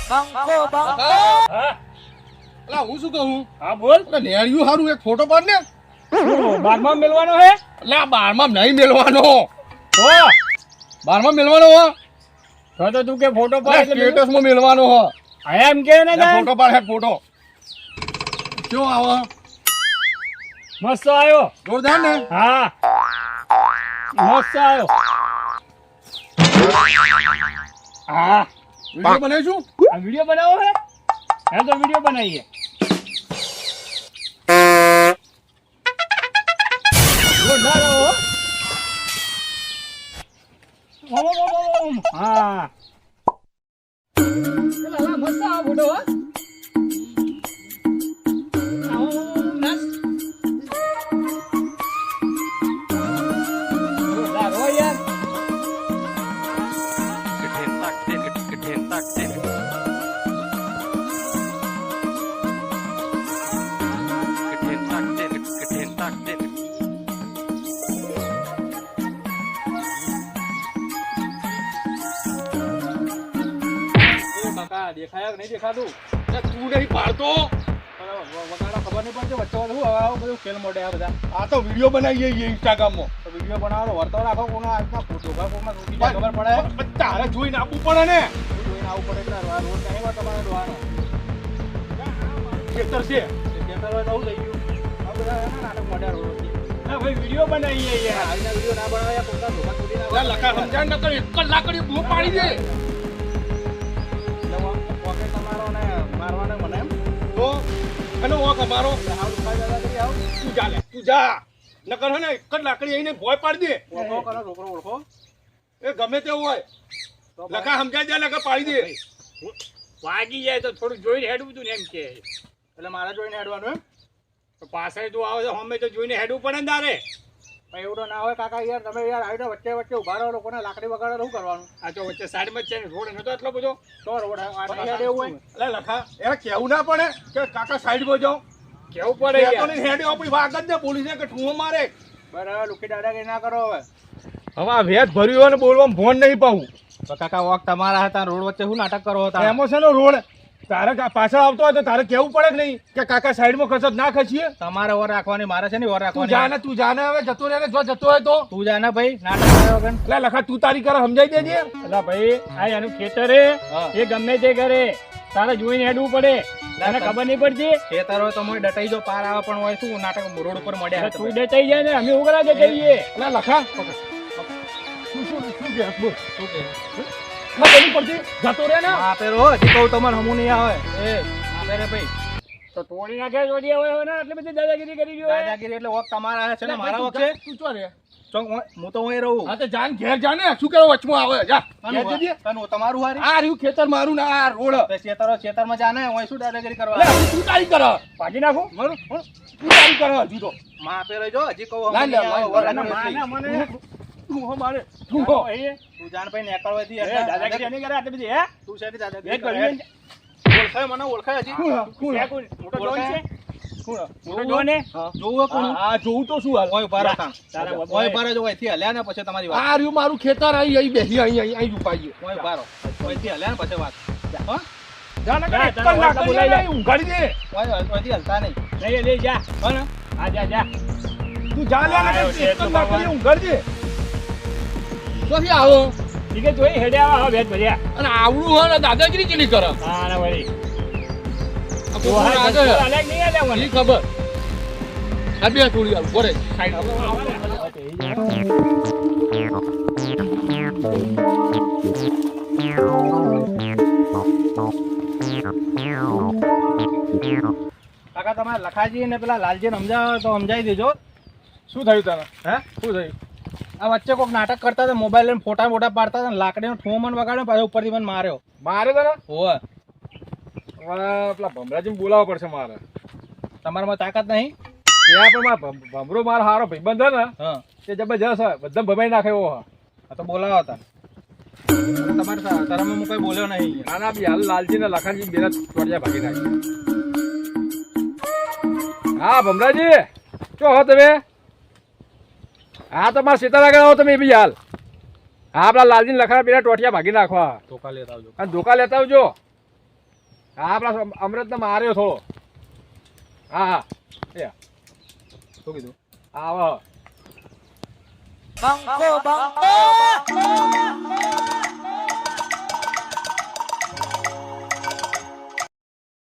બંકો બંકો અલા હું શું કહું? હા બોલ. નેળિયું હારું એક ફોટો પાડ ને. બારમાં મેળવાનો હે? અલા 12માં નહીં મેલવાનો. હો 12માં મેલવાનો હો. તો તું કે ફોટો પાડ એટલે સ્ટેટસ માં મેલવાનો હો. હા એમ કે ને લે ફોટો પાડ હે ફોટો. કેવો આવો? મસ્ત આવ્યો. જોરદાર ને? હા મસ્ત આવ્યો. હા વિડિયો બનાવીશું? આ વિડિયો બનાવો હે? હે તો વિડિયો બનાવીએ. જોરદાર હો. હા મસ્ત આ ફોટો હો. જોરદાર હો યાર. દેખાયા કે નહીં દેખાતું? તું નહીં પાડતો. વગાડો ખબર નહીં પડતી વચ્ચે શું હવે આવું બધું ખેલ મોડે આ બધા. આ તો વિડિયો બનાવીએ ઇન્સ્ટાગ્રામ માં. તો વિડીયો બનાવો વર્તો રાખો કોનો આજના ફોટો કોનો રૂકી જાય ખબર પડે. તારે જોઈને આપવું પડે ને. જોઈને આવું પડે એટલે રોડ નહીં હોય તમારે ડોવાનો ખેતર છે. ખેતર હોય તો આવું થઈ ગયું. આ બધા નાટક મોડે રોડ ના ભાઈ વિડીયો બનાવીએ યાર. આજના વિડીયો ના બનાવ્યા કોના ધોકા તોડી ના લખા સમજાય ન કરે એક જ લાકડી બહુ પાડી દે. પોકેટ તમારો ને મારવાને મને એમ તો એનો વોક અમારો. હાવ દુખાઈ જતા કરી આવ તું જા લે તું જા. નકર હે ને એક જ લાકડી આઈને ભોય પાડી દે. ઓળખો કરો છોકરો ઓળખો એ ગમે તે હોય લખા સમજાય દે લખા પાડી દે. વાગી જાય તો થોડું જોઈને હેડવું તું ને એમ કે એટલે મારે જોઈને હેડવાનું એમ તો પાછળ તું આવે તો અમે તો જોઈને હેડવું પડે ને તારે. એવું તો ના હોય કાકા યાર તમે યાર આવીને વચ્ચે વચ્ચે ઉભા રહો લોકોને લાકડી વગાડો શું કરવાનું? આ તો વચ્ચે સાઈડમાં જ છે ને રોડ નતો એટલો બધો તો રોડ એવું હોય એટલે લખા એ કેવું ના પડે કે કાકા સાઈડમાં જાઓ. કેવું પડે યાર. હેડે આપણી વાગ જ દે પોલીસને કે ઠુંઓ મારે. બરાબર લુકી દાદાગીરી ના કરો હવે. હવે આ વેચ ભર્યું હોય ને બોલવામાં ફોન નહીં પાવું. તો કાકા વોક તમારા હતા રોડ વચ્ચે શું નાટક કરો હતા? એમાં છે રોડ તારે પાછળ આવતો હોય તો તારે કેવું પડે કે નહીં કે કાકા સાઈડમાં ખસત ના ખસીએ. તમારે ઓર રાખવાની મારે છે ને ઓર તું રાખવાની. જાને હવે જતો રહે ને જો જતો હોય તો તું જાને ભાઈ નાટક કર્યો વગર. એટલે લખા તું તારી કરે સમજાઈ દેજે. એટલે ભાઈ આ એનું ખેતર હે એ ગમે તે કરે તારે જોઈને હેડવું પડે. તને ખબર નહીં પડતી? ખેતર હોય તો મોય ડટાઈ જો પાર આવે પણ હોય શું નાટક રોડ ઉપર મળ્યા તું ડટાઈ જાય ને અમે ઉગરા ડટાઈએ. એટલે લખા શું કે પડતી જતો રહે ને આપે રો હજી કહું તમારે હમું નહીં આવે એ આપે રે ભાઈ તો તોડી નાખે જોડિયા હોય ને એટલે બધી દાદાગીરી કરી ગયો. દાદાગીરી એટલે વોક તમારા છે ને મારા વોક છે. તું ચો રે હું તો અહીં રહું. હા તો જાન ઘેર જાને શું કેવો વચમાં આવે જા તનું તમારું હારી આ રહ્યું ખેતર મારું ને આ રોડ ખેતરમાં જાને હું શું દાદાગીરી કરવા લે તું તારી કર ભાગી નાખું મારું તું તારી કર હજુ તો માં આપે રહી જો હજી કહું ના લે તું મારે તું જાન ભાઈ નેકળવાથી દાદાગીરી નહીં કરે આટલી બધી હે તું છે દાદાગીરી ઓળખાય મને ઓળખાય હજી મોટો જોન છે જોવું તો શું હાલ હલ્યા ને પછી તમારી વાત. આ રહ્યું મારું ખેતર અહીં બેસી અહીં ઉપાઈએ હલ્યા ને પછી વાત ઊંઘાડી દે હલતા નહીં લઈ જા જા તું જા લે ઊંઘાડી દે પછી આવો ઠીક જોઈ હેડે આવા ભેટ ભર્યા અને આવડું હોય ને દાદાગીરી કેલી કરે ના વળી ખબર આ બે થોડી આવું બોરે કાકા તમારે લખાજી ને પેલા લાલજી સમજાવો તો સમજાવી દેજો. શું થયું તને હે શું થયું? આ વચ્ચે કોઈક નાટક કરતા હતા મોબાઈલ લઈને ફોટા મોટા પાડતા હતા લાકડીનો ઠું મને વગાડ્યો પાછો ઉપરથી મને માર્યો. મારે તને હોવે પેલા ભમરાજી બોલાવવા પડશે મારે. તમારામાં તાકાત નહીં? ત્યાં પણ મારા ભમરો મારો હારો ભાઈબંધ છે ને હા તે જબરજસ્ત હોય બધા ભમાઈ નાખે એવો હા. તો બોલાવો હતા તમારે તારામાં હું કઈ બોલ્યો નહીં. આના બી હાલ લાલજી ને લખાજી બેના ચોડિયા ભાગી નાખી. હા ભમરાજી ચો હો તમે? હા તમારા સીતારા આગળ આવો તમે બી હાલ. હા આપણા લાલજી લખા બેના ટોટિયા ભાગી નાખવા. ધોકા લેતા આવજો. અને ધોકા લેતા આવજો. હા પેલા અમૃતને માર્યો થોડો. હા હા એ શું કીધું આવો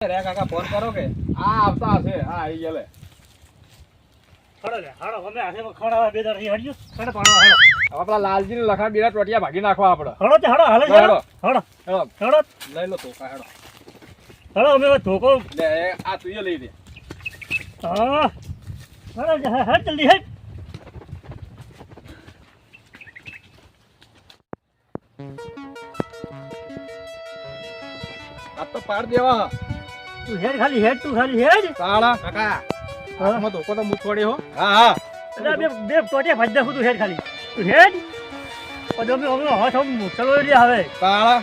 રે કાકા ફોન કરો કે આ આવતા હશે. હા આવી ગયા લે. ખડો લે હાડો અમે હાથે ખડા બે દર હડ્યું કને પાડવા હાડો હવે પેલા લાલજીને લખાણ બીરા ટોટિયા ભાગી નાખવા આપણે. હડો તે હડો હાલે હેડો. હડો હેડો હડો લઈ લો તો હેડો. હડો અમે ધોકો લે આ તું લઈ દે. હા હડો હટ જલ્દી હટ આ તો પાડ દેવા. તું હેડ ખાલી હેડ તું ખાલી હેડ તાળા કાકા હાથમાં ધોકો તો મુઠ છોડે હો. હા હા એટલે બે બે ટોટિયા ભાજ નાખું તું હેડ ખાલી તું હેડ પછી અમે અમે હાથ આમ ચલો લે હવે તાળા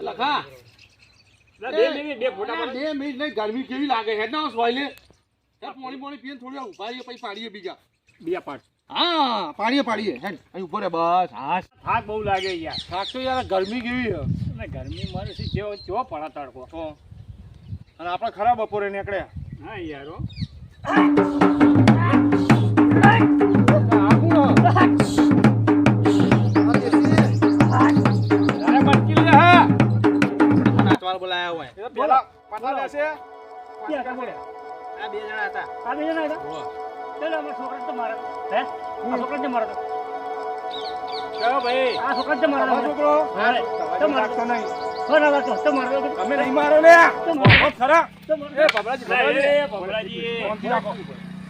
લખા બે મિનિટ બે ફોટા બે મિનિટ નહીં ગરમી કેવી લાગે હેડ ના સોયલે પાણી પાણી પીને થોડી વાર ઉભા રહીએ પછી પાડીએ બીજા બીજા પાડ હા પાડીએ હેડ અહીં ઉપર બસ હા થાક બહુ લાગે યાર થાક તો યાર ગરમી કેવી છે અને ગરમી મારે છે જેવો જેવો પડે તડકો તો અને આપણે ખરા બપોરે નીકળ્યા હા યાર હો અરે મટકી લે હા. નાચવાલ બોલાયા હોય એ પેલા પાછા લેશે. આ બે જણા હતા આ બે જણા હતા ચાલો અમારા છોકરા તો મારે હે આ છોકરા જ મારે ચલો ભાઈ આ છોકરા જ મારે છોકરો હા તમારે રાખતો નહીં. હો ના રાખો તો મારે અમે નહીં મારો લે. તો મારે ખરા તો એ મારે બબલાજી એ બબલાજી શાંતિ રાખો.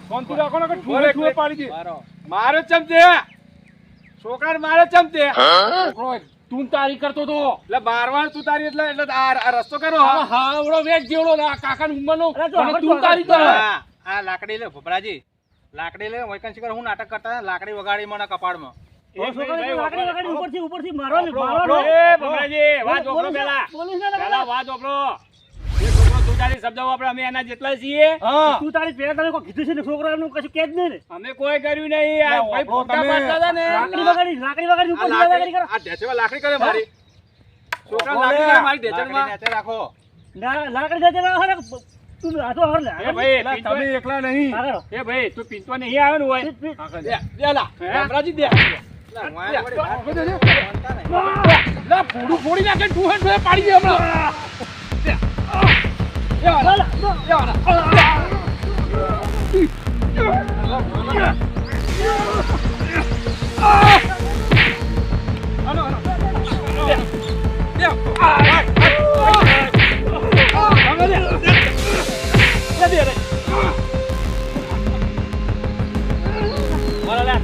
શાંતિ રાખો ને કે ઠુએ ઠુએ પાડી દે. મારો મારે ચમચે છોકરાને મારે ચમચે છોકરો તું તારી કરતો તો એટલે મારવાનું તું તારી એટલે એટલે આ રસ્તો કરો. હા હાવડો વેચ જેવડો કાકાની ઉંમરનો અરે તો અને તું તારી કરો. આ લાકડી લે ભોપરાજી લાકડી લે વૈકન શિખર હું નાટક કરતા લાકડી વગાડી મને કપાળમાં એ છોકરાને લાકડી વગાડી ઉપરથી મારવાની આપણો, મારવાનો એ બબલાજી વાત ઓપરો પેલા પોલીસ ના પેલા વાત ઓપરો. એ છોકરો તું તારી શબ્દ વાપરે અમે એના જેટલા છીએ. હા તું તારી પેલા તને કોઈ કીધું છે ને છોકરાનું કશું કે જ નહીં ને અમે કોઈ કર્યું નહીં. આ ભાઈ ફોટા પાડતા હતા ને લાકડી વગાડી આ ઉપર વગાડી કરો આ ઢેચમાં લાકડી કરે મારી. છોકરા લાકડી કરે મારી ઢેચમાં. નીચે રાખો ના લાકડી જતે ના હરે તું આતો હર લે એ ભાઈ તમે એકલા નહીં. આગળ એ ભાઈ તું પીતો નહીં આવે ને હોય. દે દે લા અમરાજી દે. લા ફોડું ફોડી નાખે તું હે તું પાડી દે હમણાં. દે. એ વાલા એ વાલા. આનો આનો. દે. દે.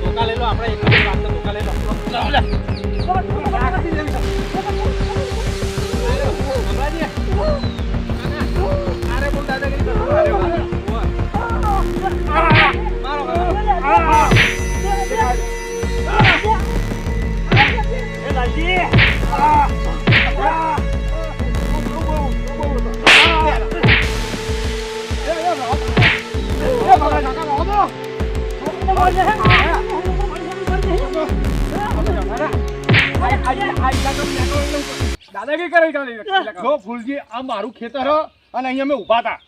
ધોકા લઈ લો આપણે એક ધોકા લઈ લો અરે બહુ દાદાગીરી કરો. અરે મારો એ લાલજી દાદાગીરી કરી જો ફૂલજી આ મારું ખેતર હ અને અહીંયા અમે ઊભા હતા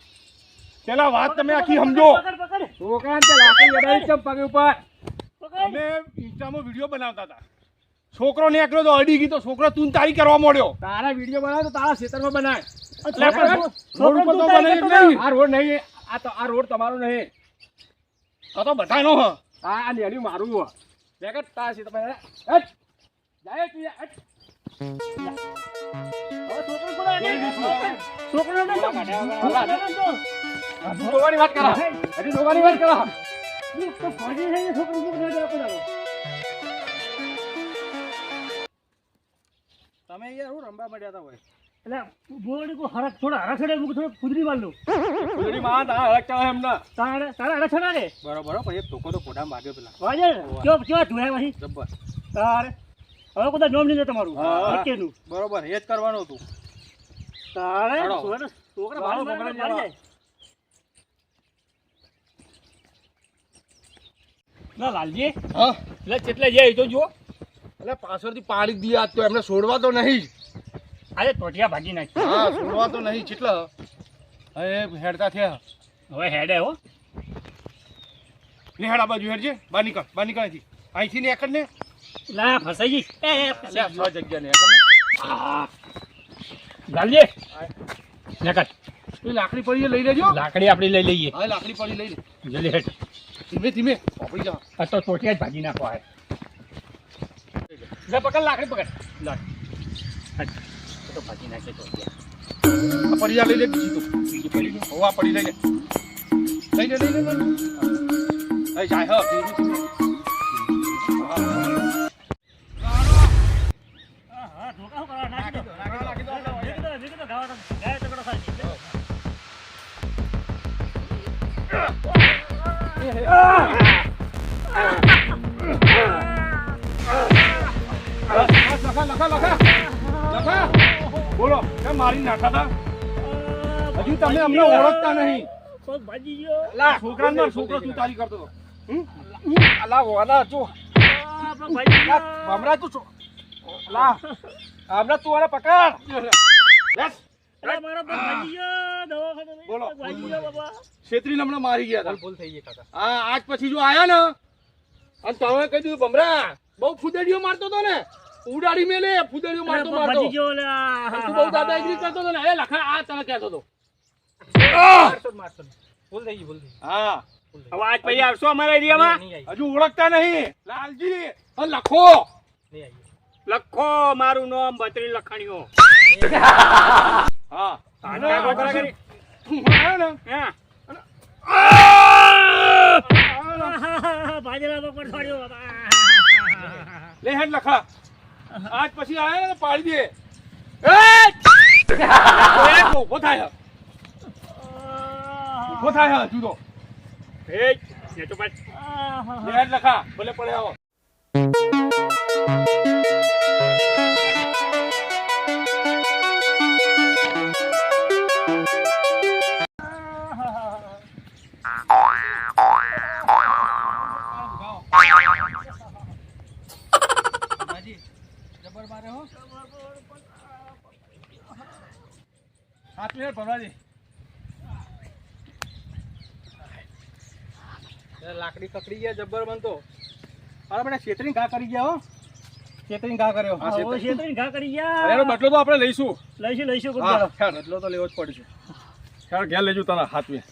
પેલા વાત તમે આખી સમજો છોકરાને તે લાકડી લડાઈ ચમ પગે ઉપર. અમે ઇન્સ્ટામાં વિડીયો બનાવતા હતા છોકરો નીકળ્યો તો અડી ગઈ તો છોકરો તું તારી કરવા માંડ્યો તારા વિડીયો બનાવ તો તારા ખેતરમાં બનાય. એટલે પણ રોડ ઉપર તો બને જ નહીં. આ રોડ નહીં. આ રોડ તમારો નહીં. આ તો બધાનો હ આ લેડ્યું મારું હો. બેગટ તારા ખેતરમાં હટ. જાય તું યાર, હટ. હજુ જોવાની વાત કરા. હજુ જોવાની વાત કરા. તમે યાર હું રંબા મળ્યા હતા હોય એટલે બોલડી કો હરક થોડા હરા છડે મુક થોડો કુદરી માર લો જોડી માં તારા હળક ચાલે એમને. તારે તારા હરા છડા ને બરોબર પછી એક ધોકો તો ઘોડા માગ્યો પેલા વાજે કેવો કેવો ધોયા પછી જબ્બર તારે હવે કોઈ નોમ નહીં લે તમારું હા. હકેનું બરોબર એ જ કરવાનું હતું તારે હાલો. છોકરા હાલો, બાર છોકરા મારી જાય ના લાલજી હા એટલે ચેટલે જાય એ તો જુઓ. એટલે પાછળથી પાડી દી આજ તો એમને છોડવા તો નહીં જ. આજે ટોટિયા ભાગી નાખી. હા છોડવા તો નહીં કેટલા હવે હેડતા થયા. હવે હેડે હો. લે હેડ આ બાજુ હેડજે. બહાર નીકળ અહીંથી. અહીંથી ને એકડ ને. લા ફસાઈ ગઈ. અલ્યા 6 જગ્યા ને એકને. ગાલજે. નકર એ લાકડી પડી લઈ લેજો. લાકડી આપણી લઈ લઈએ. હા લાકડી પડી લઈ લે. જલ્દી હેડ. ધીમે ધીમે પડી જા. આ તો ટોટિયા જ ભાગી નાખવા હે. લે પકડ લાકડી પકડ. લા. હટ. તો ભાગી નાખે ટોટિયા. આ પડી જા લઈ લે બીજી તો. બીજી પડી ગઈ. હોવા પડી લઈ લે. લઈ લે લઈ લે. એ જાય હા. હા ઢોકા હો કરવા નાખી દો. નાખી દો ગાવા ગાય તકડો ખાલી. લખા બોલો કેમ મારી નાખા હતા હજુ તમે અમને ઓળખતા નહીં પગ ભાજી ગયો. લા છોકરાનો છોકરો તું તારી કરતો હતો અલા વાલા જો. પગ ભાજી ગયો. હમણાં તું લા હમણાં તું આને પકડ. અરે મારો પગ ભાજી ગયો. દવાખાને લઈ બોલો. પગ ભાજી ગયો બાબા. છેતરીને હમણાં મારી ગયા હતા ભૂલ થઈ ગઈ કાકા. હા આજ પછી જો આયા ને અને તમે કહી દીધું ભમરા બહુ ફુદેડીઓ મારતો હતો ને ઉડાડી મેલે ફુદેડીઓ અરે મારતો પગ મારતો ભાજી ગયો લે. તું બહુ દાદાગીરી કરતો હતો ને એ લખા આ તને કહેતો હતો મારતો ભૂલ થઈ ગઈ ભૂલ થઈ ગઈ. હા હવે આજ પછી આવશો અમારા એરિયામાં. નહીં આવી હજુ ઓળખતા નહીં લાલજી અને લખો નહીં આવી. લખો મારું નામ બત્રી લખાણીઓ. હા કાકા બકરા કરી. તું આવ્યો ને હા. ભાજેલા બપોર છોડ્યો બાબા. લે હેડ લખા આજ પછી આયા ને પાડી દે ઉભો થાય ઉભો થાય હજુ તો એ ને તો પાછ. લે હેડ લખા ભલે પડે આવો જબર મારે હો. હાથ લે ભરવાજી લાકડી કકડી ગયા જબર બનતો. અરે બેટા છેતરી ઘા કરી ગયા હો. છેતરી ઘા કર્યો. હા, ઓ શેતરીને ઘા કરી ગયા. એનો બદલો તો આપણે લઈશું લઈશું હા ગુરુદ્વારા. ખ્યાલ બદલો તો લેવો જ પડશે ખ્યાલ ઘેર લેજો તારા હાથમાં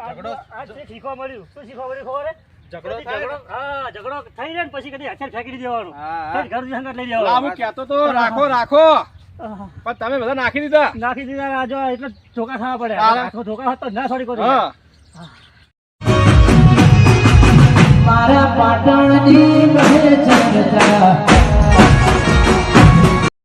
ઝઘડો આજ શીખવા મળ્યું. શું શીખવા મળ્યું ખબર હે? ઝઘડો કદી થાય ને? હા ઝઘડો થઈ જાય ને પછી કદી હથિયાર ફેંકી દેવાનું. હા, હા. ઘર સંગાત લઈ લા, જવાનું. હું કહેતો તો રાખો રાખો પણ તમે બધા નાખી દીધા. નાખી દીધા રાજો એટલે ધોકા ખાવા પડે. હા. આખો ધોકા હોત તો ના છોડી કોઈ. હા મારા પાટણની કહે જગતા